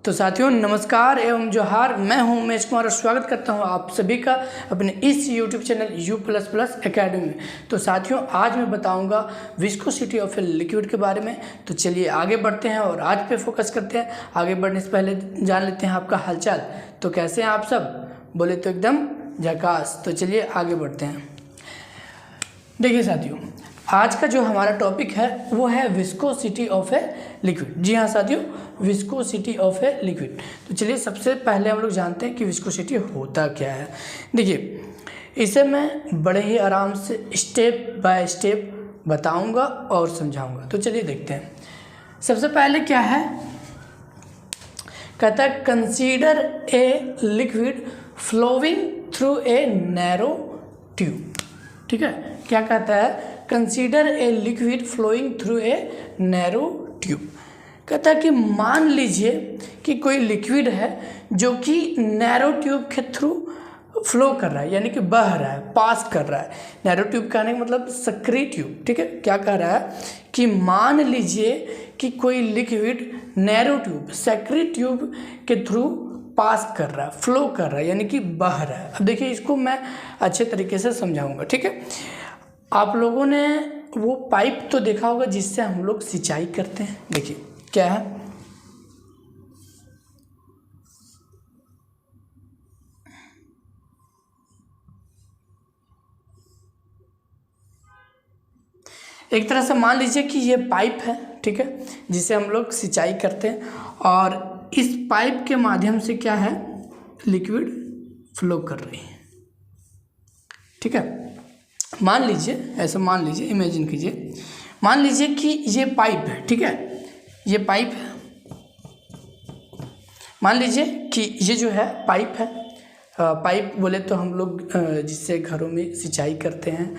तो साथियों नमस्कार एवं जोहार। मैं हूं उमेश कुमार और स्वागत करता हूं आप सभी का अपने इस YouTube चैनल U++ एकेडमी में। तो साथियों आज मैं बताऊंगा विस्कोसिटी ऑफ ए लिक्विड के बारे में। तो चलिए आगे बढ़ते हैं और आज पे फोकस करते हैं। आगे बढ़ने से पहले जान लेते हैं आपका हालचाल। तो कैसे हैं आप सब? बोले तो एकदम झकास। तो चलिए आगे बढ़ते हैं। देखिए साथियों, आज का जो हमारा टॉपिक है वो है विस्कोसिटी ऑफ ए लिक्विड। जी हाँ साथियों, विस्कोसिटी ऑफ ए लिक्विड। तो चलिए सबसे पहले हम लोग जानते हैं कि विस्कोसिटी होता क्या है। देखिए इसे मैं बड़े ही आराम से स्टेप बाय स्टेप बताऊंगा और समझाऊंगा। तो चलिए देखते हैं। सबसे पहले क्या है, कहता है consider a liquid flowing through a narrow tube. ठीक है, क्या कहता है? Consider a liquid flowing through a narrow tube. कहता है कि मान लीजिए कि कोई लिक्विड है जो कि नैरो ट्यूब के थ्रू फ्लो कर रहा है, यानी कि बह रहा है, पास कर रहा है। नैरो ट्यूब कहने का मतलब सकरी ट्यूब। ठीक है, क्या कह रहा है कि मान लीजिए कि कोई लिक्विड नैरो ट्यूब सकरी ट्यूब के थ्रू पास कर रहा है, फ्लो कर रहा है, यानी कि बह रहा है। अब देखिए इसको मैं अच्छे तरीके से समझाऊंगा। ठीक है, आप लोगों ने वो पाइप तो देखा होगा जिससे हम लोग सिंचाई करते हैं। देखिए क्या है, एक तरह से मान लीजिए कि ये पाइप है, ठीक है, जिसे हम लोग सिंचाई करते हैं और इस पाइप के माध्यम से क्या है, लिक्विड फ्लो कर रही है। ठीक है, मान लीजिए, ऐसा मान लीजिए, इमेजिन कीजिए, मान लीजिए कि ये पाइप है। ठीक है, ये पाइप है। मान लीजिए कि ये जो है पाइप है। पाइप बोले तो हम लोग जिससे घरों में सिंचाई करते हैं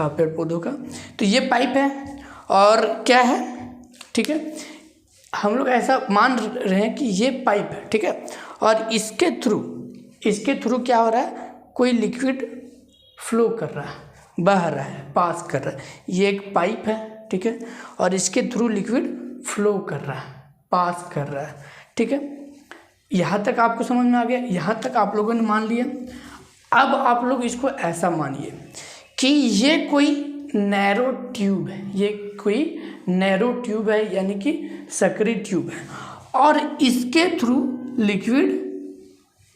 पेड़ पौधों का, तो ये पाइप है और क्या है, ठीक है, हम लोग ऐसा मान रहे हैं कि ये पाइप है। ठीक है, और इसके थ्रू क्या हो रहा है, कोई लिक्विड फ्लो कर रहा है, बह रहा है, पास कर रहा है। ये एक पाइप है, ठीक है, और इसके थ्रू लिक्विड फ्लो कर रहा है, पास कर रहा है। ठीक है, यहाँ तक आपको समझ में आ गया, यहाँ तक आप लोगों ने मान लिया। अब आप लोग इसको ऐसा मानिए कि ये कोई नैरो ट्यूब है, ये कोई नैरो ट्यूब है, यानी कि सकरी ट्यूब है, और इसके थ्रू लिक्विड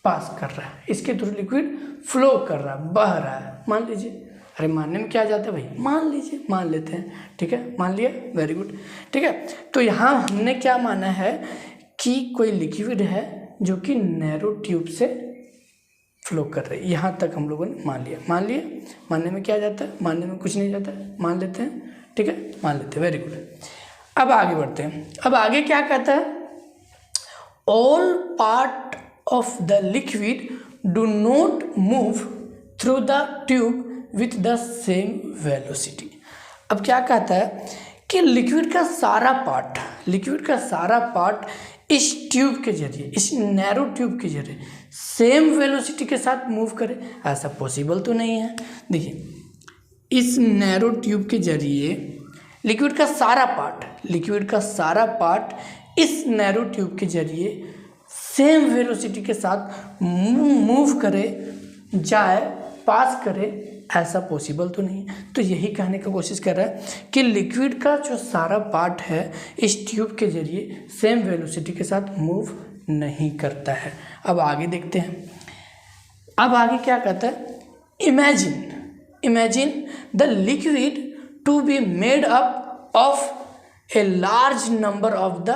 पास कर रहा है, इसके थ्रू लिक्विड फ्लो कर रहा है, बह रहा है। मान लीजिए, अरे मानने में क्या जाता है भाई, मान लीजिए, मान लेते हैं। ठीक है, मान लिया, वेरी गुड। ठीक है, तो यहाँ हमने क्या माना है कि कोई लिक्विड है जो कि नैरो ट्यूब से फ्लो कर रही है। यहाँ तक हम लोगों ने मान लिया। मानने में क्या जाता है, मानने में कुछ नहीं जाता है, मान लेते हैं। ठीक है, मान लेते हैं, वेरी गुड। अब आगे बढ़ते हैं। अब आगे क्या कहता है, all part of the liquid do not move through the tube with the same velocity. अब क्या कहता है कि लिक्विड का सारा पार्ट इस ट्यूब के जरिए, इस नैरो ट्यूब के जरिए सेम वेलोसिटी के साथ मूव करे। ऐसा पॉसिबल तो नहीं है। देखिए, इस नैरो ट्यूब के जरिए लिक्विड का सारा पार्ट इस नैरो ट्यूब के जरिए सेम वेलोसिटी के साथ मूव करे, जाए, पास करे, ऐसा पॉसिबल तो नहीं है। तो यही कहने की कोशिश कर रहा है कि लिक्विड का जो सारा पार्ट है इस ट्यूब के जरिए सेम वेलोसिटी के साथ मूव नहीं करता है। अब आगे देखते हैं। अब आगे क्या कहता है, imagine the liquid to be made up of a large number of the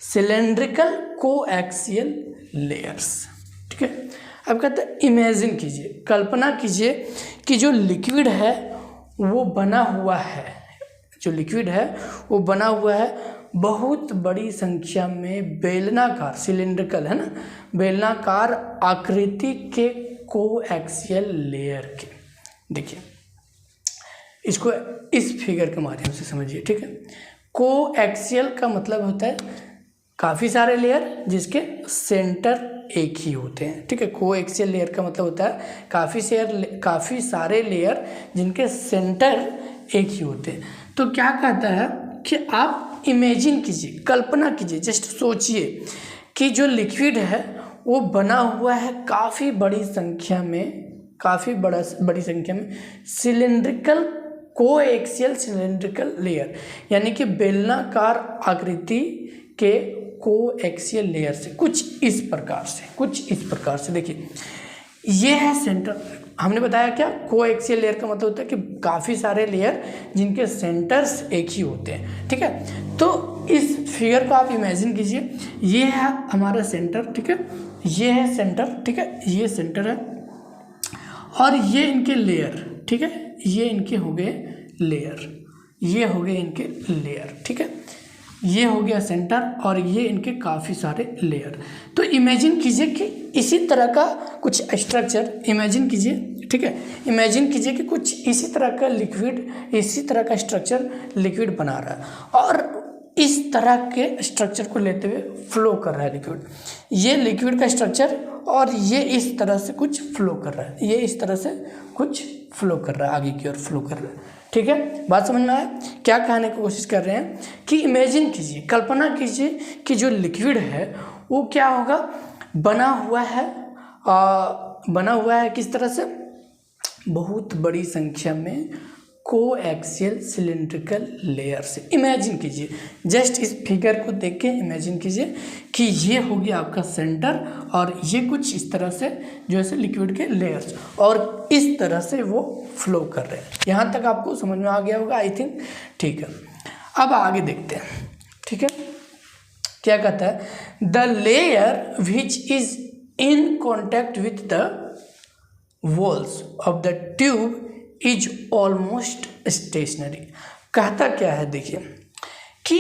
cylindrical coaxial layers. ठीक है, अब कहते हैं इमेजिन कीजिए, कल्पना कीजिए कि जो लिक्विड है वो बना हुआ है, बहुत बड़ी संख्या में बेलनाकार, सिलेंड्रिकल है ना, बेलनाकार आकृति के कोएक्सियल लेयर के। देखिए इसको इस फिगर के माध्यम से समझिए। ठीक है, कोएक्सियल का मतलब होता है काफ़ी सारे लेयर जिसके सेंटर एक ही होते हैं। ठीक है, कोएक्सियल लेयर का मतलब होता है काफ़ी सारे लेयर जिनके सेंटर एक ही होते हैं। तो क्या कहता है कि आप इमेजिन कीजिए, कल्पना कीजिए, जस्ट सोचिए कि जो लिक्विड है वो बना हुआ है काफ़ी बड़ी संख्या में सिलेंड्रिकल कोएक्सियल सिलेंड्रिकल लेयर, यानी कि बेलनाकार आकृति के कोएक्सियल लेयर से कुछ इस प्रकार से देखिए, ये है सेंटर। हमने बताया क्या, कोएक्सियल लेयर का मतलब होता है कि काफ़ी सारे लेयर जिनके सेंटर्स एक ही होते हैं, ठीक है। तो इस फिगर को आप इमेजिन कीजिए, ये है हमारा सेंटर, ठीक है, ये है सेंटर, ठीक है, ये सेंटर है और ये इनके लेयर, ठीक है, ये इनके हो गए लेयर, ये हो गए इनके लेयर, ठीक है, ये हो गया सेंटर और ये इनके काफ़ी सारे लेयर। तो इमेजिन कीजिए कि इसी तरह का कुछ स्ट्रक्चर इमेजिन कीजिए, ठीक है, इमेजिन कीजिए कि कुछ इसी तरह का लिक्विड, इसी तरह का स्ट्रक्चर लिक्विड बना रहा है और इस तरह के स्ट्रक्चर को लेते हुए फ्लो कर रहा है लिक्विड। ये लिक्विड का स्ट्रक्चर और ये इस तरह से कुछ फ्लो कर रहा है, ये इस तरह से कुछ फ्लो कर रहा है, आगे की ओर फ्लो कर रहा है, ठीक है। बात समझ में आया? क्या कहने की कोशिश कर रहे हैं कि इमेजिन कीजिए, कल्पना कीजिए कि जो लिक्विड है वो क्या होगा, बना हुआ है किस तरह से, बहुत बड़ी संख्या में कोएक्सियल सिलेंड्रिकल लेयर से। इमेजिन कीजिए, जस्ट इस फिगर को देख के इमेजिन कीजिए कि ये हो गया आपका सेंटर और ये कुछ इस तरह से जो है लिक्विड के लेयर्स और इस तरह से वो फ्लो कर रहे हैं। यहाँ तक आपको समझ में आ गया होगा आई थिंक, ठीक है। अब आगे देखते हैं, ठीक है, क्या कहता है, the layer which is in contact with the walls of the tube is almost stationary. कहता क्या है, देखिए कि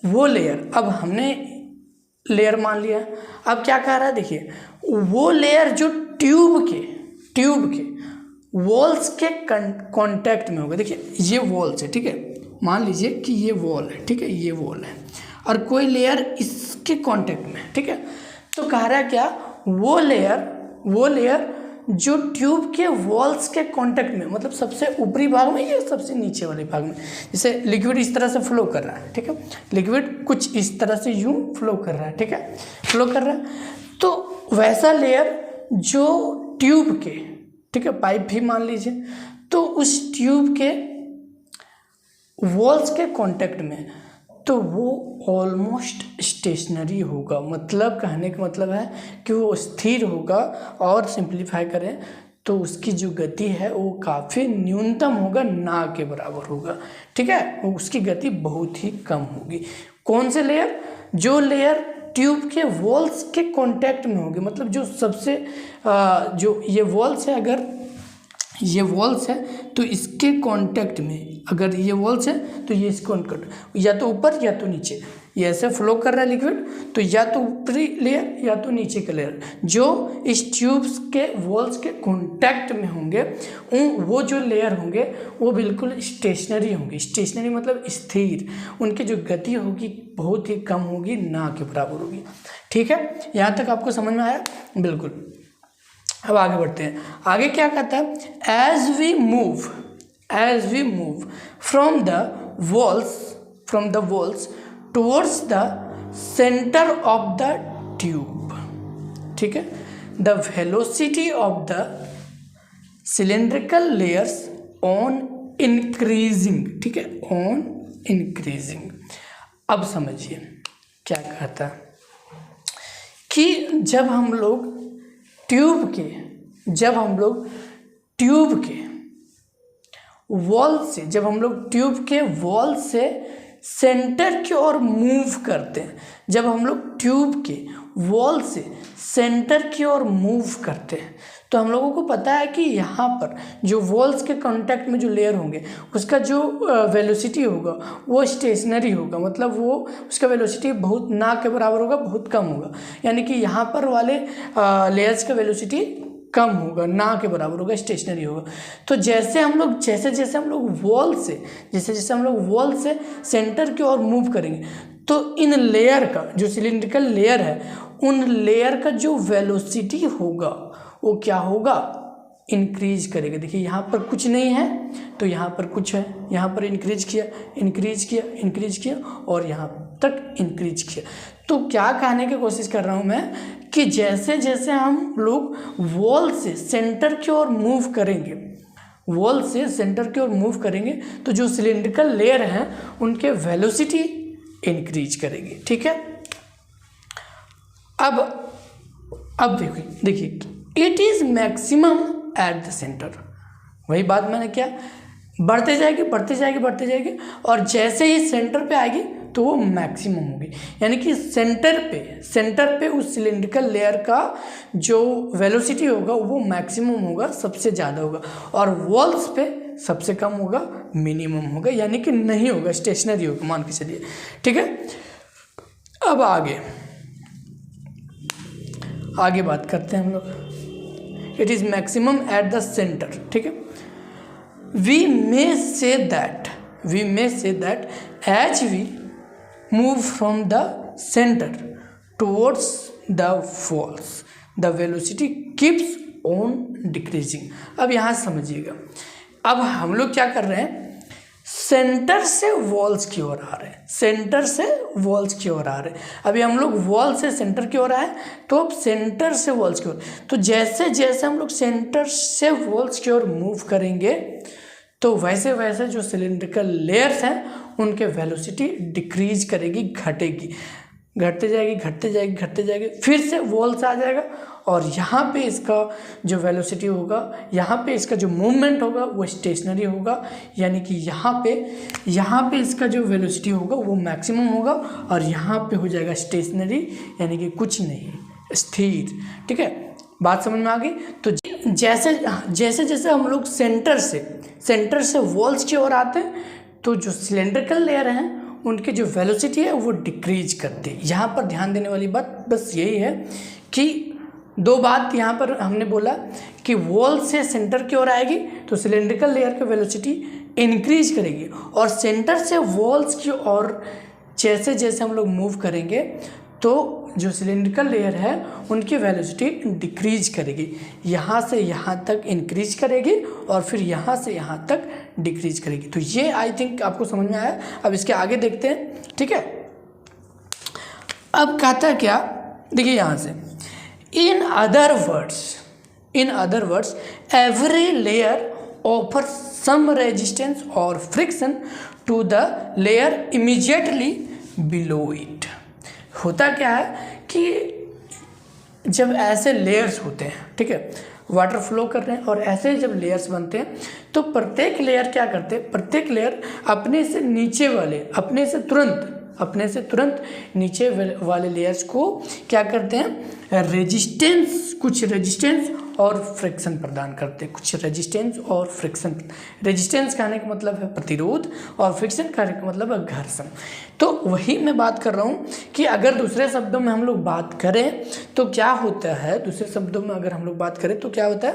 वो लेयर, अब हमने लेयर मान लिया, अब क्या कह रहा है, देखिए वो लेयर जो ट्यूब के वॉल्स के कांटेक्ट में होगा। देखिए ये वॉल्स है, ठीक है, मान लीजिए कि ये वॉल है, ठीक है, ये वॉल है और कोई लेयर इसके कांटेक्ट में, ठीक है। तो कह रहा है क्या, वो लेयर जो ट्यूब के वॉल्स के कांटेक्ट में, मतलब सबसे ऊपरी भाग में या सबसे नीचे वाले भाग में, जैसे लिक्विड इस तरह से फ्लो कर रहा है, ठीक है, लिक्विड कुछ इस तरह से यूं फ्लो कर रहा है, ठीक है, फ्लो कर रहा है, तो वैसा लेयर जो ट्यूब के, ठीक है, पाइप भी मान लीजिए, तो उस ट्यूब के वॉल्स के कांटेक्ट में, तो वो ऑलमोस्ट स्टेशनरी होगा। मतलब कहने का मतलब है कि वो स्थिर होगा और सिंप्लीफाई करें तो उसकी जो गति है वो काफ़ी न्यूनतम होगा, ना के बराबर होगा, ठीक है, उसकी गति बहुत ही कम होगी। कौन से लेयर, जो लेयर ट्यूब के वॉल्स के कांटेक्ट में होगी, मतलब जो सबसे जो ये वॉल्स है, अगर ये वॉल्स है तो इसके कांटेक्ट में, अगर ये वॉल्स है तो ये इसके कांटेक्ट, या तो ऊपर या तो नीचे, ये ऐसे फ्लो कर रहा है लिक्विड, तो या तो ऊपरी लेयर या तो नीचे का लेयर जो इस ट्यूब्स के वॉल्स के कांटेक्ट में होंगे, वो जो लेयर होंगे वो बिल्कुल स्टेशनरी होंगे। स्टेशनरी मतलब स्थिर, उनकी जो गति होगी बहुत ही कम होगी, ना के बराबर होगी, ठीक है। यहाँ तक आपको समझ में आया? बिल्कुल। अब आगे बढ़ते हैं, आगे क्या कहता है, as we move from the walls towards the centre of the tube, ठीक है, the velocity of the cylindrical layers on increasing, ठीक है, ऑन इंक्रीजिंग। अब समझिए क्या कहता है कि जब हम लोग ट्यूब के वॉल से सेंटर की ओर मूव करते हैं, जब हम लोग ट्यूब के वॉल से सेंटर की ओर मूव करते हैं, तो हम लोगों को पता है कि यहाँ पर जो वॉल्स के कांटेक्ट में जो लेयर होंगे उसका जो वेलोसिटी होगा वो स्टेशनरी होगा, मतलब वो उसका वेलोसिटी बहुत ना के बराबर होगा, बहुत कम होगा, यानी कि यहाँ पर वाले लेयर्स का वेलोसिटी कम होगा, ना के बराबर होगा, स्टेशनरी होगा। तो जैसे हम लोग वॉल से सेंटर की ओर मूव करेंगे तो इन लेयर का जो सिलिंड्रिकल लेयर है, उन लेयर का जो वेलोसिटी होगा वो क्या होगा, इंक्रीज करेगा। देखिए यहाँ पर कुछ नहीं है तो यहाँ पर कुछ है, यहाँ पर इंक्रीज किया और यहाँ तक इंक्रीज किया। तो क्या कहने की कोशिश कर रहा हूँ मैं कि जैसे जैसे हम लोग वॉल से सेंटर की ओर मूव करेंगे, वॉल से सेंटर की ओर मूव करेंगे तो जो सिलिंड्रिकल लेयर हैं उनके वेलोसिटी इंक्रीज करेगी। ठीक है, अब देखिए it is maximum at the centre. वही बात मैंने क्या, बढ़ते जाएगी और जैसे ही सेंटर पे आएगी तो वो मैक्सिमम होगी, यानी कि सेंटर पे उस सिलिंड्रिकल लेयर का जो वेलोसिटी होगा वो मैक्सिमम होगा, सबसे ज़्यादा होगा, और वॉल्स पे सबसे कम होगा, मिनिमम होगा, यानी कि नहीं होगा, स्टेशनरी होगा, मान के चलिए। ठीक है, अब आगे बात करते हैं हम लोग। It is maximum at the centre. ठीक है, we may say that as we move from the centre towards the walls the velocity keeps on decreasing. अब यहाँ समझिएगा, अब हम लोग क्या कर रहे हैं, सेंटर से वॉल्स की ओर आ रहे हैं, अभी हम लोग वॉल से सेंटर की ओर आए तो अब सेंटर से वॉल्स की ओर, तो जैसे जैसे हम लोग सेंटर से वॉल्स की ओर मूव करेंगे तो वैसे वैसे जो सिलिंड्रिकल लेयर्स हैं उनके वेलोसिटी डिक्रीज करेगी, घटते जाएगी, फिर से वॉल्स आ जाएगा और यहाँ पे इसका जो वेलोसिटी होगा, यहाँ पे इसका जो मूवमेंट होगा वो स्टेशनरी होगा, यानी कि यहाँ पे इसका जो वेलोसिटी होगा वो मैक्सिमम होगा और यहाँ पे हो जाएगा स्टेशनरी, यानी कि कुछ नहीं, स्थिर। ठीक है, बात समझ में आ गई। तो जैसे जैसे हम लोग सेंटर से वॉल्स की ओर आते हैं तो जो सिलेंड्रिकल लेयर हैं उनकी जो वेलोसिटी है वो डिक्रीज करते हैं। यहाँ पर ध्यान देने वाली बात बस यही है कि दो बात यहाँ पर हमने बोला कि वॉल से सेंटर की ओर आएगी तो सिलेंड्रिकल लेयर की वेलोसिटी इंक्रीज करेगी, और सेंटर से वॉल्स की ओर जैसे जैसे हम लोग मूव करेंगे तो जो सिलिंड्रिकल लेयर है उनकी वेलोसिटी डिक्रीज करेगी, यहाँ से यहाँ तक इंक्रीज करेगी और फिर यहाँ से यहाँ तक डिक्रीज करेगी। तो ये आई थिंक आपको समझ में आया। अब इसके आगे देखते हैं। ठीक है, अब कहता है क्या, देखिए यहाँ से, in other words every layer offer some resistance और friction to the layer immediately below it. होता क्या है कि जब ऐसे लेयर्स होते हैं, ठीक है, वाटर फ्लो कर रहे हैं और ऐसे जब लेयर्स बनते हैं तो प्रत्येक लेयर क्या करते हैं, प्रत्येक लेयर अपने से तुरंत नीचे वाले लेयर्स को क्या करते हैं, कुछ रेजिस्टेंस और फ्रिक्शन प्रदान करते हैं, कुछ रेजिस्टेंस और फ्रिक्शन। रेजिस्टेंस कहने का मतलब है प्रतिरोध और फ्रिक्शन कहने का मतलब है घर्षण। तो वही मैं बात कर रहा हूँ कि अगर दूसरे शब्दों में हम लोग बात करें तो क्या होता है,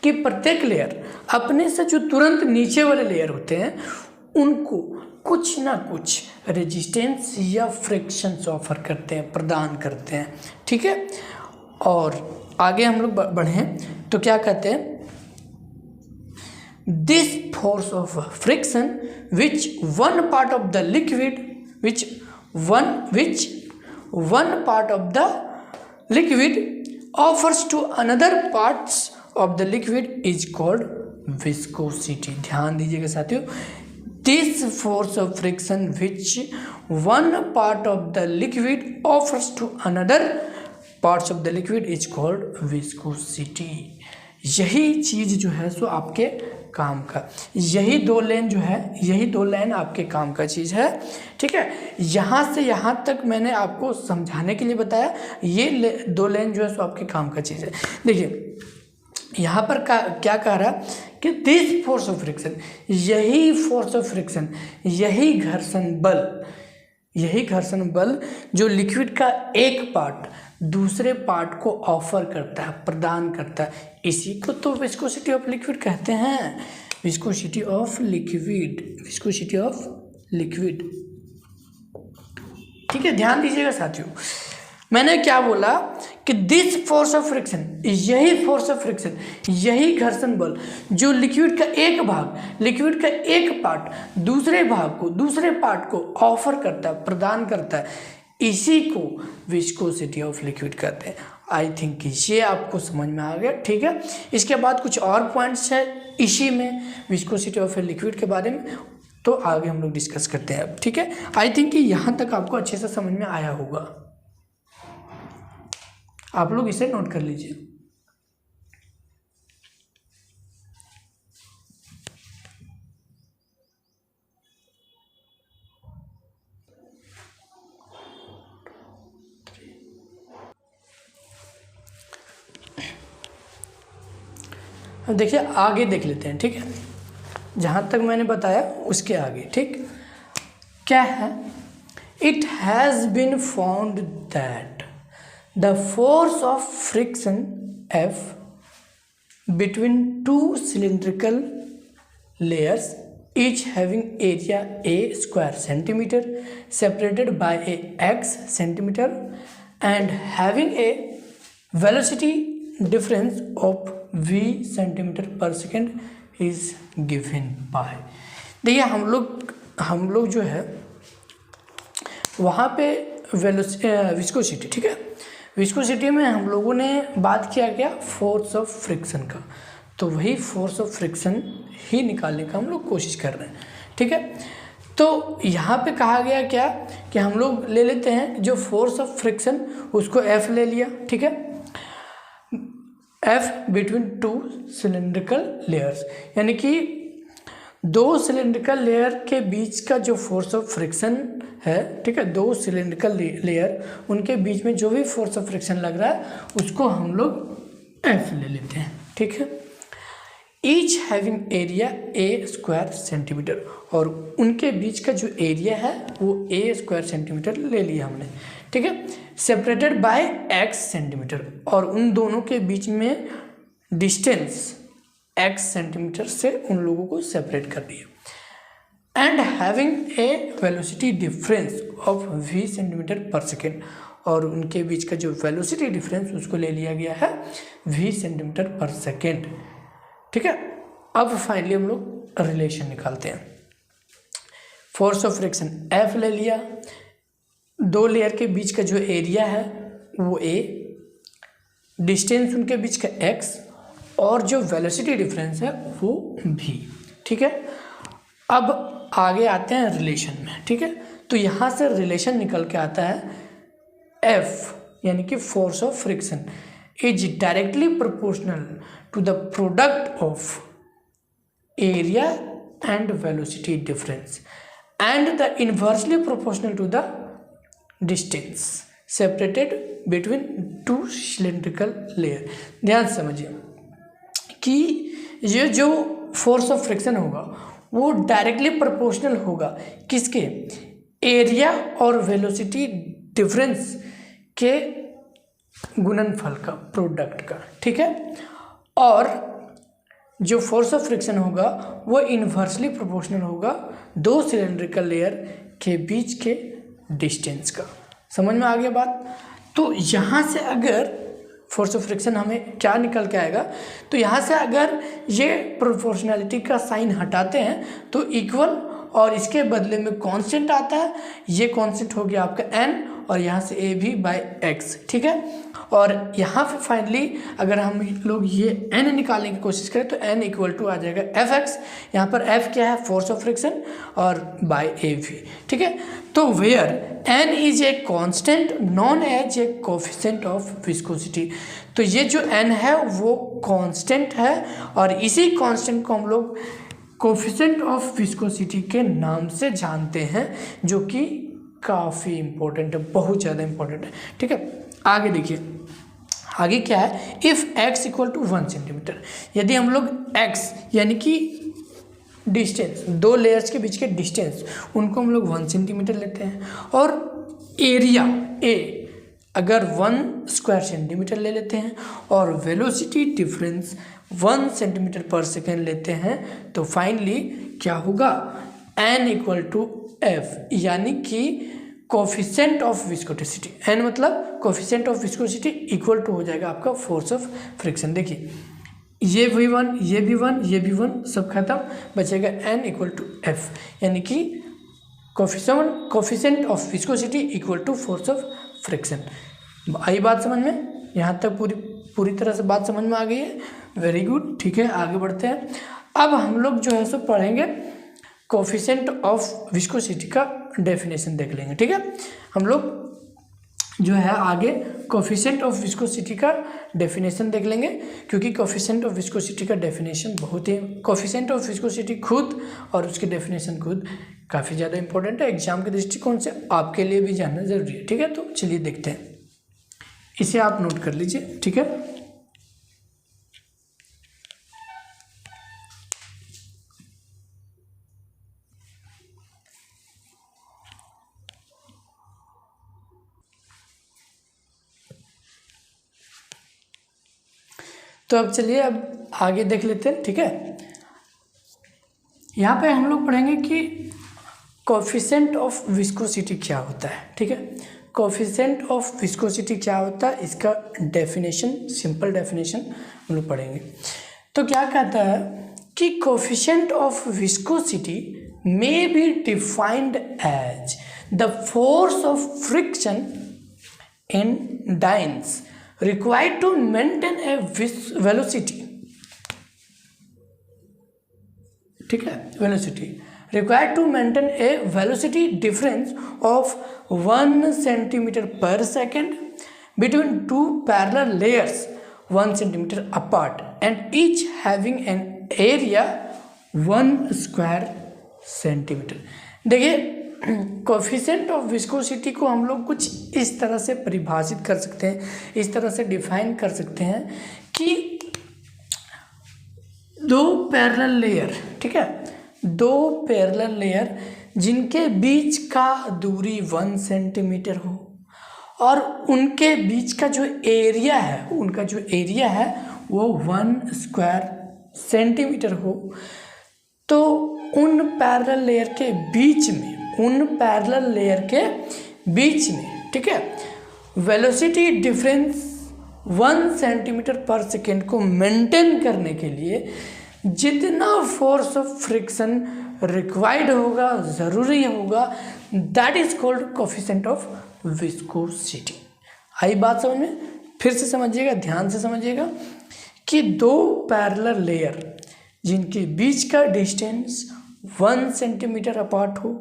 कि प्रत्येक लेयर अपने से जो तुरंत नीचे वाले लेयर होते हैं उनको कुछ ना कुछ रेजिस्टेंस या फ्रिक्शंस ऑफर करते हैं, प्रदान करते हैं। ठीक है, और आगे हम लोग बढ़ें तो क्या कहते हैं, this force of friction which one part of the liquid offers to another parts of the liquid is called viscosity. ध्यान दीजिएगा साथियों, this force of friction which one part of the liquid offers to another parts of the liquid is called viscosity। यही चीज़ जो है सो आपके काम का, यही दो लाइन आपके काम का चीज़ है। ठीक है, यहाँ से यहाँ तक मैंने आपको समझाने के लिए बताया, ये दो लाइन जो है सो आपके काम का चीज़ है। देखिए यहाँ पर क्या कह रहा है कि दिस फोर्स ऑफ फ्रिक्शन, यही फोर्स ऑफ फ्रिक्शन, यही घर्षण बल जो लिक्विड का एक पार्ट दूसरे पार्ट को ऑफर करता है, प्रदान करता है, इसी को तो विस्कोसिटी ऑफ लिक्विड कहते हैं। Viscosity of liquid. ठीक है, ध्यान दीजिएगा साथियों। मैंने क्या बोला कि दिस फोर्स ऑफ फ्रिक्शन, यही फोर्स ऑफ फ्रिक्शन, यही घर्षण बल जो लिक्विड का एक पार्ट दूसरे भाग को, दूसरे पार्ट को ऑफर करता है, प्रदान करता है, इसी को विस्कोसिटी ऑफ लिक्विड कहते हैं। आई थिंक ये आपको समझ में आ गया, ठीक है। इसके बाद कुछ और पॉइंट्स है इसी में विस्कोसिटी ऑफ लिक्विड के बारे में, तो आगे हम लोग डिस्कस करते हैं, ठीक है। आई थिंक कि यहाँ तक आपको अच्छे से समझ में आया होगा, आप लोग इसे नोट कर लीजिए। अब देखिए आगे देख लेते हैं, ठीक है। जहाँ तक मैंने बताया उसके आगे, ठीक क्या है, it has been found that the force of friction F between two cylindrical layers each having area A square centimeter separated by a x centimeter and having a velocity difference of v centimeter per second is given by। देखिए हम लोग जो है वहाँ पे viscosity, ठीक है, viscosity में हम लोगों ने बात किया क्या, फोर्स ऑफ फ्रिक्शन का, तो वही फोर्स ऑफ फ्रिक्शन ही निकालने का हम लोग कोशिश कर रहे हैं, ठीक है। तो यहाँ पे कहा गया क्या कि हम लोग ले लेते हैं जो फोर्स ऑफ फ्रिक्शन उसको F ले लिया, ठीक है, F between two cylindrical layers, यानी कि दो सिलेंड्रिकल लेयर के बीच का जो फोर्स ऑफ फ्रिक्शन है, ठीक है, दो सिलेंड्रिकल लेयर उनके बीच में जो भी फोर्स ऑफ फ्रिक्शन लग रहा है उसको हम लोग F ले लेते हैं, ठीक है। Each having area A square centimetre, और उनके बीच का जो एरिया है वो A स्क्वायर सेंटीमीटर ले लिया हमने, ठीक है, सेपरेटेड बाय x सेंटीमीटर, और उन दोनों के बीच में डिस्टेंस x सेंटीमीटर से उन लोगों को सेपरेट कर दिया, and having a velocity difference of v centimetre पर सेकेंड, और उनके बीच का जो वेलोसिटी डिफरेंस उसको ले लिया गया है v सेंटीमीटर पर सेकेंड, ठीक है। अब फाइनली हम लोग रिलेशन निकालते हैं। फोर्स ऑफ फ्रिक्शन F ले लिया, दो लेयर के बीच का जो एरिया है वो A, डिस्टेंस उनके बीच का x, और जो वेलोसिटी डिफरेंस है वो v, ठीक है। अब आगे आते हैं रिलेशन में, ठीक है। तो यहाँ से रिलेशन निकल के आता है F यानी कि force of friction is directly proportional to the product of area and velocity difference and the inversely proportional to the distance separated between two cylindrical layer. ध्यान से समझिए कि ये जो फोर्स ऑफ फ्रिक्शन होगा वो डायरेक्टली प्रोपोर्शनल होगा किसके, एरिया और वेलोसिटी डिफरेंस के गुणनफल का, प्रोडक्ट का, ठीक है। और जो फोर्स ऑफ फ्रिक्शन होगा वो इन्वर्सली प्रोपोर्शनल होगा दो सिलेंड्रिकल लेयर के बीच के डिस्टेंस का। समझ में आ गया बात। तो यहाँ से अगर फोर्स ऑफ फ्रिक्शन हमें क्या निकल के आएगा, तो यहाँ से अगर ये प्रोपोर्शनैलिटी का साइन हटाते हैं तो इक्वल, और इसके बदले में कांस्टेंट आता है, ये कांस्टेंट हो गया आपका n, और यहाँ से a भी बाय x, ठीक है। और यहाँ पे फाइनली अगर हम लोग ये n निकालने की कोशिश करें तो n इक्वल टू आ जाएगा fx, यहाँ पर f क्या है, फोर्स ऑफ फ्रिक्शन, और बाय av, ठीक है। तो where n is a constant known as a coefficient of viscosity, तो ये जो n है वो कांस्टेंट है, और इसी कांस्टेंट को हम लोग कोफिशिएंट ऑफ विस्कोसिटी के नाम से जानते हैं, जो कि काफ़ी इम्पोर्टेंट है, बहुत ज़्यादा इम्पोर्टेंट है, ठीक है। आगे देखिए, आगे क्या है, if x equal to 1 centimetre, यदि हम लोग x यानी कि डिस्टेंस, दो लेयर्स के बीच के डिस्टेंस उनको हम लोग 1 सेंटीमीटर लेते हैं, और एरिया a अगर 1 स्क्वायर सेंटीमीटर ले लेते हैं, और वेलोसिटी डिफरेंस 1 सेंटीमीटर पर सेकेंड लेते हैं, तो फाइनली क्या होगा, n इक्वल टू f, यानी कि कोफिशिएंट ऑफ विस्कोसिटी, एन मतलब coefficient of viscosity equal to हो जाएगा आपका फोर्स ऑफ फ्रिक्शन। देखिए ये V1 ये V1 ये V1 सब खत्म, बचेगा N इक्वल टू F, यानी कि coefficient of viscosity equal to force of friction. आई बात समझ में? यहाँ तक पूरी तरह से बात समझ में आ गई है? वेरी गुड, ठीक है, आगे बढ़ते हैं। अब हम लोग जो है सो पढ़ेंगे कोफिशिएंट ऑफ विस्कोसिटी का डेफिनेशन देख लेंगे, ठीक है। हम लोग जो है आगे कोफिशिएंट ऑफ विस्कोसिटी का डेफिनेशन देख लेंगे, क्योंकि कोफिशिएंट ऑफ विस्कोसिटी का डेफिनेशन बहुत ही, कोफिशिएंट ऑफ विस्कोसिटी खुद और उसकी डेफिनेशन खुद काफ़ी ज़्यादा इंपॉर्टेंट है। एग्जाम के दृष्टिकोण से आपके लिए भी जानना जरूरी है, ठीक है। तो चलिए देखते हैं, इसे आप नोट कर लीजिए, ठीक है। तो अब चलिए अब आगे देख लेते हैं, ठीक है। यहाँ पे हम लोग पढ़ेंगे कि कोफिशिएंट ऑफ विस्कोसिटी क्या होता है, ठीक है। कोफिशिएंट ऑफ विस्कोसिटी क्या होता है, इसका डेफिनेशन, सिंपल डेफिनेशन हम लोग पढ़ेंगे। तो क्या कहता है कि coefficient of viscosity may be defined as the force of friction in dynes required to maintain a velocity, ठीक है, velocity required to maintain a velocity difference of 1 centimeter per second between two parallel layers 1 centimeter apart and each having an area 1 square centimeter। देखिए coefficient of viscosity को हम लोग कुछ इस तरह से परिभाषित कर सकते हैं, इस तरह से डिफाइन कर सकते हैं कि दो पैरेलल लेयर, ठीक है, दो पैरेलल लेयर जिनके बीच का दूरी 1 सेंटीमीटर हो और उनके बीच का जो एरिया है, उनका जो एरिया है वो 1 स्क्वायर सेंटीमीटर हो, तो उन पैरेलल लेयर के बीच में, उन पैरेलल लेयर के बीच में, ठीक है, वेलोसिटी डिफरेंस 1 सेंटीमीटर पर सेकेंड को मेंटेन करने के लिए जितना फोर्स ऑफ फ्रिक्शन रिक्वायर्ड होगा, ज़रूरी होगा, that is called coefficient of viscosity. आई बात समझ में? फिर से समझिएगा, ध्यान से समझिएगा कि दो पैरेलल लेयर जिनके बीच का डिस्टेंस 1 सेंटीमीटर अपार्ट हो,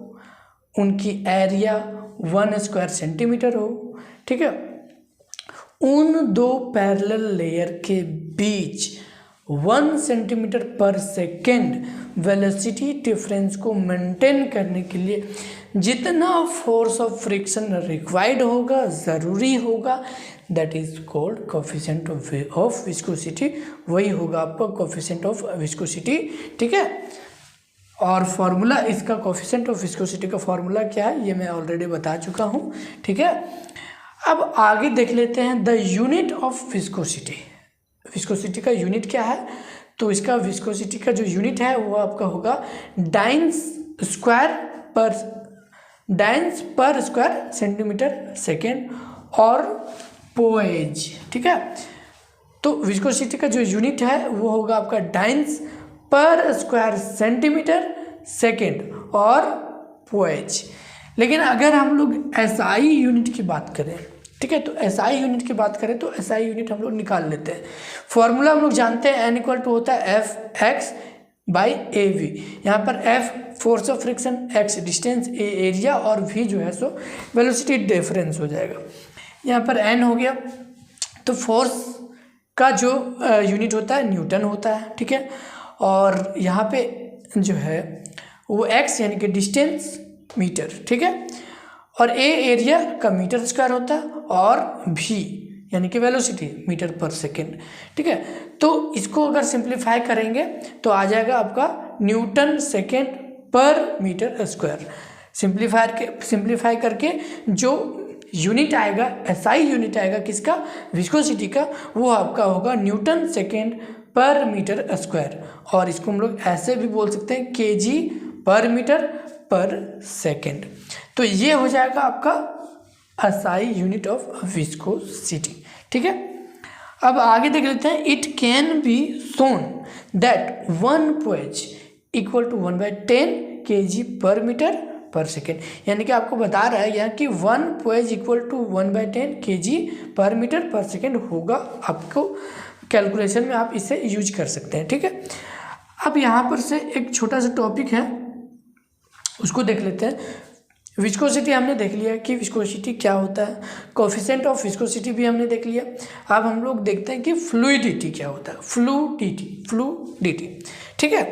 उनकी एरिया 1 स्क्वायर सेंटीमीटर हो, ठीक है, उन दो पैरेलल लेयर के बीच 1 सेंटीमीटर पर सेकेंड वेलोसिटी डिफरेंस को मेंटेन करने के लिए जितना फोर्स ऑफ फ्रिक्शन रिक्वायर्ड होगा, ज़रूरी होगा, that is called coefficient of viscosity. वही होगा आपका कोफिशिएंट ऑफ विस्कोसिटी, ठीक है। और फॉर्मूला इसका, कोफिशिएंट ऑफ विस्कोसिटी का फॉर्मूला क्या है ये मैं ऑलरेडी बता चुका हूँ, ठीक है। अब आगे देख लेते हैं the unit of viscosity. Viscosity का यूनिट क्या है? तो इसका विस्कोसिटी का जो यूनिट है वो आपका होगा डाइन्स पर स्क्वायर सेंटीमीटर सेकेंड और पोएज, ठीक है। तो विस्कोसिटी का जो यूनिट है वो होगा आपका डाइन्स पर स्क्वायर सेंटीमीटर सेकेंड और पोएज। लेकिन अगर हम लोग एसआई यूनिट की बात करें, ठीक है, तो एसआई यूनिट की बात करें तो एसआई यूनिट हम लोग निकाल लेते हैं। फॉर्मूला हम लोग जानते हैं, एन इक्वल टू होता है F x by A V. यहाँ पर F force of friction, x distance, A area और वी जो है सो वेलोसिटी डिफरेंस हो जाएगा। यहाँ पर एन हो गया, तो फोर्स का जो यूनिट होता है न्यूटन होता है, ठीक है। और यहाँ पे जो है वो एक्स यानी कि डिस्टेंस मीटर, ठीक है, और ए एरिया का मीटर स्क्वायर होता है और भी यानी कि वेलोसिटी मीटर पर सेकेंड, ठीक है। तो इसको अगर सिंप्लीफाई करेंगे तो आ जाएगा आपका न्यूटन सेकेंड पर मीटर स्क्वायर। सिंप्लीफाई करके जो यूनिट आएगा, एसआई यूनिट आएगा किसका? विस्कोसिटी का, वो आपका होगा न्यूटन सेकेंड पर मीटर स्क्वायर। और इसको हम लोग ऐसे भी बोल सकते हैं केजी पर मीटर पर सेकेंड। तो ये हो जाएगा आपका SI यूनिट ऑफ विस्कोसिटी। ठीक है, अब आगे देख लेते हैं। It can be shown that 1 poise equal to 1/10 kg per metre per second. यानी कि आपको बता रहा है यहाँ कि 1 poise equal to 1/10 kg per metre per second होगा। आपको कैलकुलेशन में आप इसे यूज कर सकते हैं। ठीक है, अब यहाँ पर से एक छोटा सा टॉपिक है, उसको देख लेते हैं। विस्कोसिटी हमने देख लिया कि विस्कोसिटी क्या होता है, कोफिशिएंट ऑफ विस्कोसिटी भी हमने देख लिया। अब हम लोग देखते हैं कि फ्लूइडिटी क्या होता है, फ्लूइडिटी। ठीक है,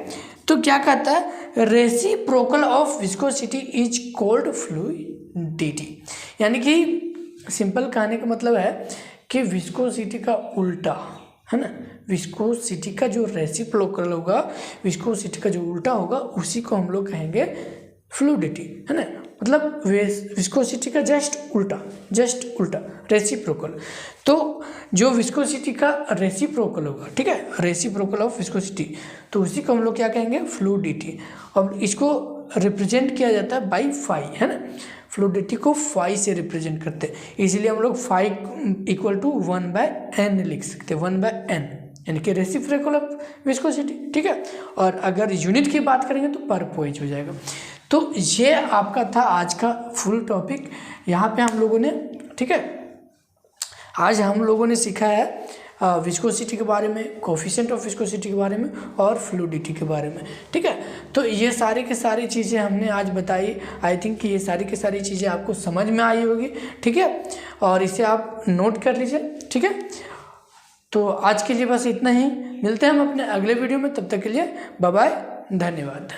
तो क्या कहता है, reciprocal of viscosity is called fluidity. यानी कि सिंपल कहने का मतलब है कि विस्कोसिटी का उल्टा है ना, विस्कोसिटी का जो रेसिप्रोकल होगा, विस्कोसिटी का जो उल्टा होगा, उसी को हम लोग कहेंगे फ्लूइडिटी, है ना। मतलब विस्कोसिटी का जस्ट उल्टा रेसिप्रोकल। तो जो विस्कोसिटी का रेसिप्रोकल होगा, ठीक है, रेसिप्रोकल ऑफ विस्कोसिटी, तो उसी को हम लोग क्या कहेंगे, फ्लूइडिटी। और इसको रिप्रेजेंट किया जाता है बाई फाई, है ना। फ्लूइडिटी को फाई से रिप्रेजेंट करते हैं, इसलिए हम लोग फाई इक्वल टू 1/n लिख सकते हैं, 1/n, यानी कि रेसिप्रोकल ऑफ विस्कोसिटी। ठीक है, और अगर यूनिट की बात करेंगे तो पर पोएज हो जाएगा। तो ये आपका था आज का फुल टॉपिक। यहाँ पे हम लोगों ने, ठीक है, आज हम लोगों ने सीखा है विस्कोसिटी के बारे में, कोफिशिएंट ऑफ विस्कोसिटी के बारे में और फ्लूइडिटी के बारे में। ठीक है, तो ये सारी की सारी चीज़ें हमने आज बताई। आई थिंक कि ये सारी की सारी चीज़ें आपको समझ में आई होगी। ठीक है, और इसे आप नोट कर लीजिए। ठीक है, तो आज के लिए बस इतना ही, मिलते हैं हम अपने अगले वीडियो में, तब तक के लिए बाय बाय, धन्यवाद।